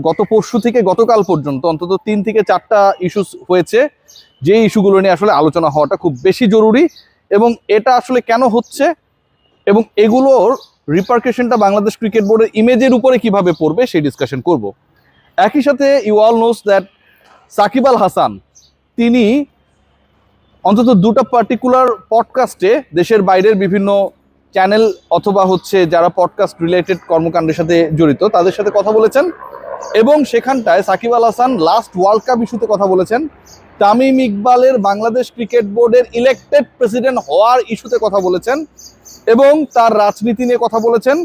গত পরশু থেকে গতকাল পর্যন্ত অন্তত 3 থেকে 4টা ইস্যু হয়েছে, যে ইস্যুগুলো নিয়ে আসলে আলোচনা হওয়াটা খুব বেশি জরুরি, এবং এটা আসলে কেন হচ্ছে এবং এগুলোর রিপারকেশনটা বাংলাদেশ ক্রিকেট বোর্ডের ইমেজের উপরে কিভাবে পড়বে সেই ডিসকাশন করব। একই সাথে you all knows that Shakib Al Hasan তিনি অন্তত 2টা পার্টিকুলার পডকাস্টে দেশের বাইরের বিভিন্ন চ্যানেল অথবা যারা পডকাস্ট রিলেটেড কর্মকাণ্ডের সাথে জড়িত তাদের সাথে কথা বলেছেন, এবং সেখানটায় Shakib Al Hasan last world cup ইস্যুতে কথা বলেছেন, তামিম ইকবালের বাংলাদেশ ক্রিকেট বোর্ডের ইলেক্টেড প্রেসিডেন্ট হওয়ার ইস্যুতে কথা বলেছেন, এবং তার রাজনীতি নিয়ে কথা বলেছেন।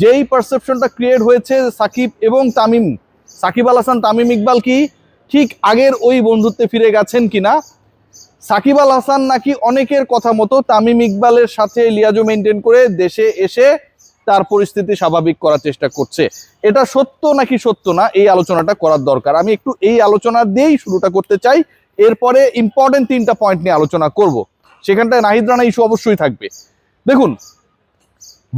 যেই পারসেপশনটা ক্রিয়েট হয়েছে সাকিব এবং তামিম, সাকিব আল হাসান তামিম ইকবাল কি ঠিক আগের ওই বন্ধুত্বে ফিরে গেছেন কিনা, সাকিব আল হাসান নাকি অনেকের কথা মতো তামিম ইকবালের সাথে লিয়াজো মেনটেন করে দেশে এসে তার পরিস্থিতি স্বাভাবিক করার চেষ্টা করছে, এটা সত্য নাকি সত্য না এই আলোচনাটা করার দরকার। আমি একটু এই আলোচনা দিয়েই শুরুটা করতে চাই, এরপরে ইম্পর্টেন্ট 3টা পয়েন্ট নিয়ে আলোচনা করব। সেখানটায় নাহিদ রানা ইস্যু অবশ্যই থাকবে। দেখুন,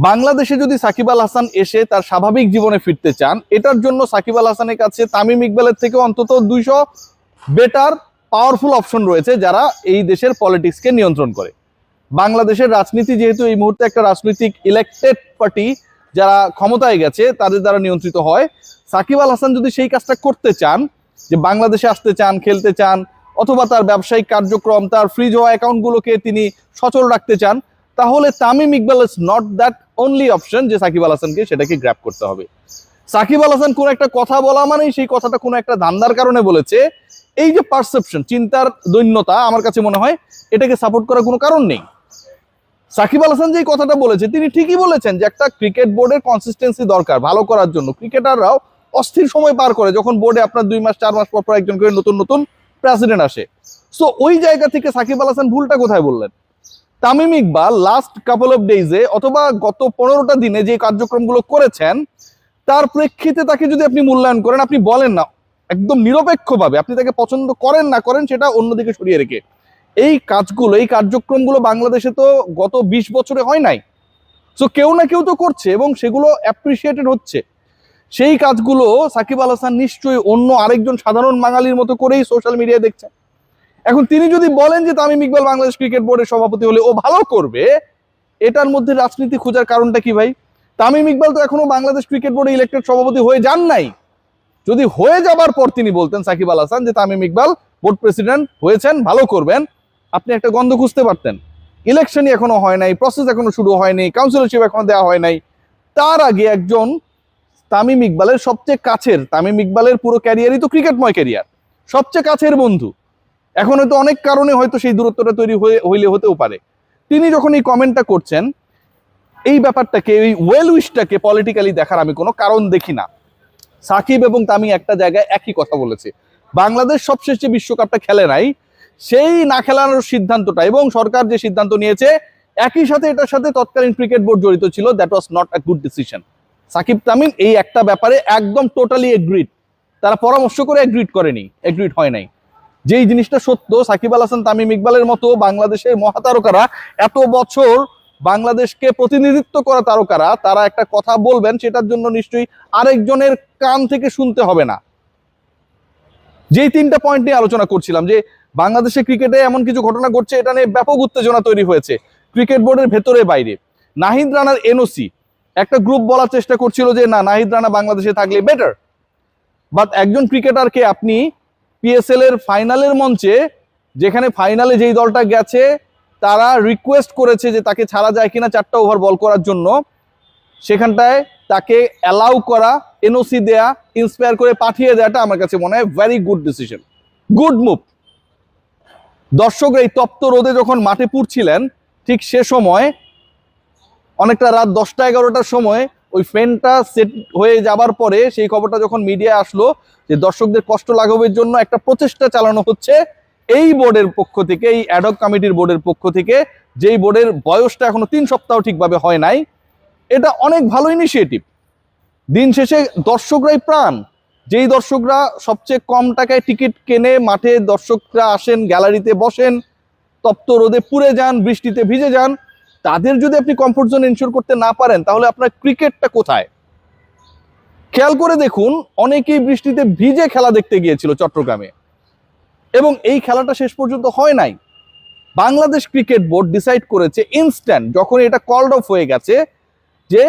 বাংলাদেশে যদি সাকিব আল হাসান এসে তার স্বাভাবিক জীবনে ফিরতে চান, এটার জন্য সাকিব আল হাসানের কাছে তামিম ইকবালের থেকে অন্তত 200 বেটার পাওয়ারফুল অপশন রয়েছে যারা এই দেশের পলিটিক্সকে নিয়ন্ত্রণ করে। বাংলাদেশের রাজনীতি যেহেতু এই মুহূর্তে একটা রাজনৈতিক ইলেক্টেড পার্টি যারা ক্ষমতায় গেছে তাদের দ্বারা নিয়ন্ত্রিত হয়, সাকিব আল হাসান যদি সেই কাজটা করতে চান, যে বাংলাদেশে আসতে চান, খেলতে চান, অথবা তার ব্যবসায়িক কার্যক্রম, তার ফ্রিজ হওয়া অ্যাকাউন্টগুলোকে তিনি সচল রাখতে চান, তাহলে Tamim Iqbal is not that only option যে সাকিব আল হাসানকে সেটাকে গ্র্যাব করতে হবে। সাকিব আল হাসান কোনো একটা কথা বলা মানেই সেই কথাটা কোনো একটা ধান্দার কারণে বলেছে, এই যে পারসেপশন, চিন্তার দৈন্যতা, আমার কাছে মনে হয় এটাকে সাপোর্ট করার কোনো কারণ নেই। সাকিব আল হাসান যে কথাটা বলেছে তিনি ঠিকই বলেছেন যে একটা ক্রিকেট বোর্ডের কনসিস্টেন্সি দরকার ভালো করার জন্য। ক্রিকেটাররাও অস্থির সময় পার করে যখন বোর্ডে আপনার 2 মাস 4 মাস পর একজন করে নতুন নতুন প্রেসিডেন্ট আসে। সো ওই জায়গা থেকে সাকিব আল হাসান ভুলটা কোথায় বললেন? Tamim Iqbal last couple of ডেইজে অথবা গত 15টা দিনে যে কার্যক্রমগুলো করেছেন তার প্রেক্ষিতে তাকে যদি আপনি মূল্যায়ন করেন, আপনি বলেন না একদম নিরপেক্ষভাবে আপনি তাকে পছন্দ করেন না করেন সেটা অন্যদিকে সরিয়ে রেখে, এই কাজগুলো, এই কার্যক্রমগুলো বাংলাদেশে তো গত 20 বছরে হয় নাই। সো কেউ না কেউ তো করছে এবং সেগুলো অ্যাপ্রিসিয়েটেড হচ্ছে। সেই কাজগুলো সাকিব আল হাসান নিশ্চয়ই অন্য আরেকজন সাধারণ বাঙালির মতো করেই সোশ্যাল মিডিয়ায় দেখছেন। এখন তিনি যদি বলেন যে তামিম ইকবাল বাংলাদেশ ক্রিকেট বোর্ডের সভাপতি হলে ও ভালো করবে, এটার মধ্যে রাজনীতি খোঁজার কারণটা কি ভাই? তামিম ইকবাল তো এখনো বাংলাদেশ ক্রিকেট বোর্ডে ইলেক্টেড সভাপতি হয়ে যান নাই। যদি হয়ে যাবার পর তিনি বলতেন সাকিব আল হাসান যে তামিম ইকবাল বোর্ড প্রেসিডেন্ট হয়েছেন, ভালো করবেন, আপনি একটা গন্ধ খুঁজতে পারতেন। ইলেকশনই এখনো হয় নাই, প্রসেস এখনো শুরু হয়নি, কাউন্সিলরশিপ এখনো দেওয়া হয় নাই। তার আগে একজন তামিম ইকবালের সবচেয়ে কাছের, তামিম ইকবালের পুরো ক্যারিয়ারই তো ক্রিকেটময় ক্যারিয়ার, সবচেয়ে কাছের বন্ধু, এখন হয়তো অনেক কারণে হয়তো সেই দূরত্বটা তৈরি হইলে হতেও পারে। তিনি যখন এই কমেন্টটা করছেন, এই ব্যাপারটাকে, এই ওয়েল উইশটাকে পলিটিক্যালি দেখার আমি কোনো কারণ দেখি না। সাকিব এবং তামিম একটা জায়গায় একই কথা বলেছে, বাংলাদেশ সবশেষ যে বিশ্বকাপটা খেলে নাই সেই না খেলানোর সিদ্ধান্তটা এবং সরকার যে সিদ্ধান্ত নিয়েছে একই সাথে এটার সাথে তৎকালীন ক্রিকেট বোর্ড জড়িত ছিল, that was not a good decision. Shakib Tamim এই একটা ব্যাপারে একদম টোটালি এগ্রিড, তারা পরামর্শ করে এগ্রিড হয় নাই। যেই জিনিসটা সত্য, সাকিব আল হাসান তামিম ইকবালের মতো বাংলাদেশের মহাতারকারা, এত বছর বাংলাদেশকে প্রতিনিধিত্ব করা তারকারা, তারা একটা কথা বলবেন সেটার জন্য নিশ্চয়ই আরেকজনের কান থেকে শুনতে হবে না। যেই 3টা পয়েন্ট নিয়ে আলোচনা করছিলাম, যে বাংলাদেশে ক্রিকেটে এমন কিছু ঘটনা ঘটছে, এটা নিয়ে ব্যাপক উত্তেজনা তৈরি হয়েছে ক্রিকেট বোর্ডের ভেতরে বাইরে। নাহিদ রানার এনওসি, একটা গ্রুপ বলার চেষ্টা করছিল যে না, নাহিদ রানা বাংলাদেশে থাকলে বেটার, বাট একজন ক্রিকেটারকে আপনি পিএসএল এর ফাইনালের মঞ্চে, যেখানে ফাইনালে যেই দলটা গেছে তারা রিকোয়েস্ট করেছে যে তাকে ছাড়া যায় কিনা 4টা ওভার বল করার জন্য, সেখানটায় তাকে অ্যালাউ করা, এনওসি দেয়া, ইন্সপায়ার করে পাঠিয়ে দেওয়াটা আমার কাছে মনে হয় very good decision, good move. দর্শকরা এই তপ্ত রোদে যখন মাঠে পুড়ছিলেন, ঠিক সে সময় অনেকটা রাত 10টা 11টার সময় ওই ফ্যানটা সেট হয়ে যাবার পরে সেই খবরটা যখন মিডিয়ায় আসলো যে দর্শকদের কষ্ট লাঘবের জন্য একটা প্রচেষ্টা চালানো হচ্ছে এই বোর্ডের পক্ষ থেকে, এই অ্যাডহক কমিটির বোর্ডের পক্ষ থেকে, যেই বোর্ডের বয়সটা এখনো 3 সপ্তাহ ঠিকভাবে হয় নাই, এটা অনেক ভালো ইনিশিয়েটিভ। দিন শেষে দর্শকরাই প্রাণ, যেই দর্শকরা সবচেয়ে কম টাকায় টিকিট কেনে, মাঠে দর্শকরা আসেন, গ্যালারিতে বসেন, তপ্ত রোদে পুড়ে যান, বৃষ্টিতে ভিজে যান, তাদের যদি আপনি কমফোর্ট জোন এনশিওর করতে না পারেন তাহলে আপনার ক্রিকেটটা কোথায়? খেয়াল করে দেখুন, অনেকেই বৃষ্টিতে ভিজে খেলা দেখতে গিয়েছিল চট্টগ্রামে, এবং এই খেলাটা শেষ পর্যন্ত হয় নাই। বাংলাদেশ ক্রিকেট বোর্ড ডিসাইড করেছে ইনস্ট্যান্ট, যখন এটা কলড অফ হয়ে গেছে, যে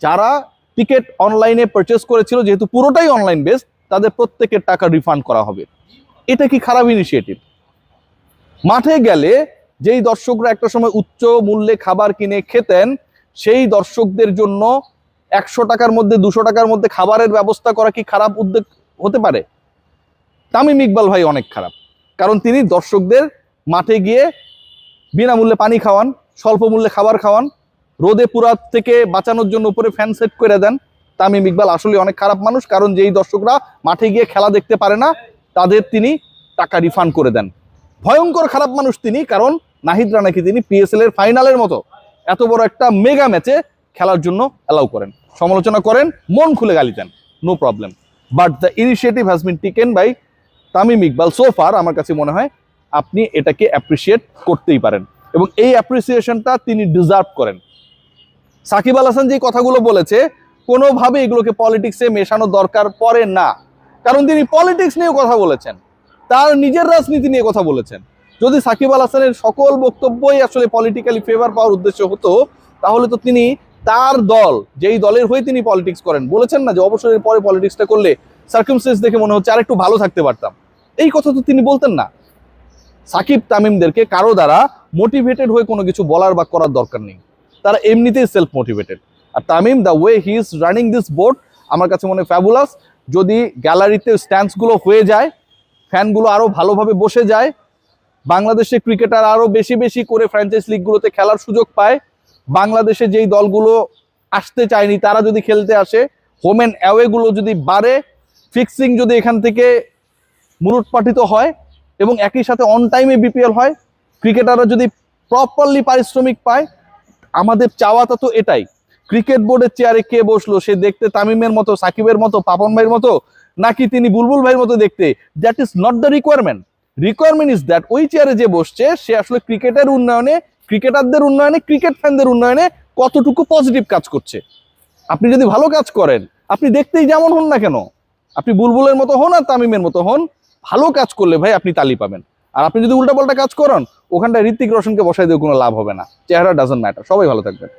যারা টিকিট অনলাইনে পারচেস করেছিল, যেহেতু পুরোটাই অনলাইন বেসড, তাদের প্রত্যেকের টাকা রিফান্ড করা হবে। এটা কি খারাপ ইনিশিয়েটিভ? মাঠে গেলে যেই দর্শকরা একটা সময় উচ্চ মূল্যে খাবার কিনে খেতেন, সেই দর্শকদের জন্য 100 টাকার মধ্যে 200 টাকার মধ্যে খাবারের ব্যবস্থা করা কি খারাপ উদ্যোগ হতে পারে? তামিম ইকবাল ভাই অনেক খারাপ, কারণ তিনি দর্শকদের মাঠে গিয়ে বিনামূল্যে পানি খাওয়ান, স্বল্প মূল্যে খাবার খাওয়ান, রোদে পুরা থেকে বাঁচানোর জন্য উপরে ফ্যান সেট করে দেন। তামিম ইকবাল আসলে অনেক খারাপ মানুষ, কারণ যেই দর্শকরা মাঠে গিয়ে খেলা দেখতে পারে না, তাদের তিনি টাকা রিফান্ড করে দেন। ভয়ঙ্কর খারাপ মানুষ তিনি, কারণ নাহিদ রানাকে তিনি পিএসএল এর ফাইনালের মতো এত বড় একটা মেগা ম্যাচে খেলার জন্য অ্যালাউ করেন, সমালোচনা করেন, মন খুলে গালি দেন, no problem. But the initiative has been taken by Tamim Iqbal so far. আমার কাছে মনে হয় আপনি এটাকে অ্যাপ্রিসিয়েট করতেই পারেন, এবং এই অ্যাপ্রিসিয়েশনটা তিনি ডিজার্ভ করেন। সাকিব আল হাসান যে কথাগুলো বলেছে, কোনোভাবে এগুলোকে পলিটিক্সে মেশানো দরকার পড়ে না, কারণ তিনি পলিটিক্স নিয়ে কথা বলেছেন, তার নিজের রাজনীতি নিয়ে কথা বলেছেন। যদি সাকিব আল হাসানের সকল বক্তব্যই আসলে পলিটিক্যালি ফেভার পাওয়ার উদ্দেশ্য হতো, তাহলে তো তিনি তার দল, যেই দলের হয়ে তিনি পলিটিক্স করেন, বলেছেন না যে অবসরের পরে পলিটিক্সটা করলে সার্কামস্টেন্স দেখে মনে হচ্ছে আরেকটু ভালো থাকতে পারতাম, এই কথা তো তিনি বলতেন না। সাকিব তামিমদেরকে কারো দ্বারা মোটিভেটেড হয়ে কোনো কিছু বলার বা করার দরকার নেই, তারা এমনিতেই সেলফ মোটিভেটেড। আর Tamim, the way he is running this board, আমার কাছে মনে হয় ফ্যাবুলাস। যদি গ্যালারিতে স্ট্যান্ডসগুলো হয়ে যায়, ফ্যানগুলো আরও ভালোভাবে বসে যায়, বাংলাদেশে ক্রিকেটার আরও বেশি বেশি করে ফ্র্যাঞ্চাইজ লিগগুলোতে খেলার সুযোগ পায়, বাংলাদেশে যেই দলগুলো আসতে চায়নি তারা যদি খেলতে আসে, হোম অ্যান্ড অ্যাওয়েগুলো যদি বাড়ে, ফিক্সিং যদি এখান থেকে মূলোৎপাটিত হয়, এবং একই সাথে অন টাইমে বিপিএল হয়, ক্রিকেটাররা যদি প্রপারলি পারিশ্রমিক পায়, আমাদের চাওয়াটা তো এটাই। ক্রিকেট বোর্ডের চেয়ারে কে বসলো, সে দেখতে তামিমের মতো, সাকিবের মতো, পাপন ভাইয়ের মতো, নাকি তিনি বুলবুল ভাইয়ের মতো দেখতে, that is not the requirement. Requirement is that ওই চেয়ারে যে বসছে, সে আসলে ক্রিকেটের উন্নয়নে, ক্রিকেটারদের উন্নয়নে, ক্রিকেট ফ্যানদের উন্নয়নে কতটুকু পজিটিভ কাজ করছে। আপনি যদি ভালো কাজ করেন, আপনি দেখতেই যেমন হন না কেন, আপনি বুলবুলের মতো হন আর তামিমের মতো হন, ভালো কাজ করলে ভাই আপনি তালি পাবেন। আর আপনি যদি উল্টাপাল্টা কাজ করেন, ওখানটায় ঋত্বিক রোশনকে বসাই দিয়ে কোনো লাভ হবে না। চেহারা ডাজন্ট ম্যাটার। সবাই ভালো থাকবেন।